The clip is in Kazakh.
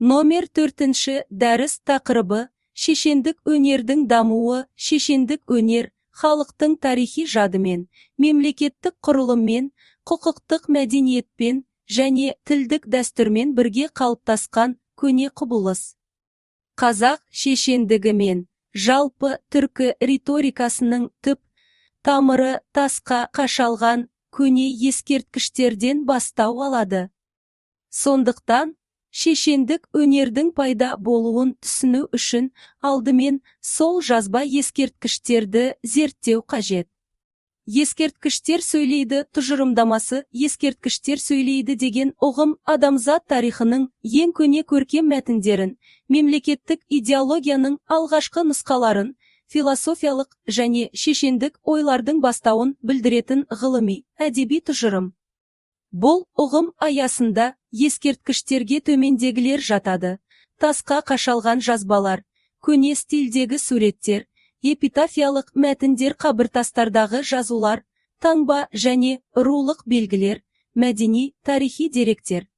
Номер 4 дәріс тақырыбы шешендік өнердің дамуы. Шешендік өнер халықтың тарихи жадымен, мемлекеттік құрылыммен, құқықтық мәдениетпен және тілдік дәстүрмен бірге қалыптасқан көне құбылыс. Қазақ шешендігі мен жалпы түркі риторикасының түп тамыры тасқа қашалған көне ескерткіштерден бастау алады. Сондықтан, шешендік өнердің пайда болуын түсіну үшін алдымен сол жазба ескерткіштерді зерттеу қажет. Ескерткіштер сөйлейді тұжырымдамасы. Ескерткіштер сөйлейді деген ұғым адамзат тарихының ең көне көркем мәтіндерін, мемлекеттік идеологияның алғашқы нұсқаларын, философиялық және шешендік ойлардың бастауын білдіретін ғылыми, әдеби тұжырым. Бұл ұғым аясында ескерткіштерге төмендегілер жатады: тасқа қашалған жазбалар, көне стильдегі суреттер, эпитафиялық мәтіндер, қабіртастардағы жазулар, таңба және рулық белгілер, мәдени, тарихи деректер.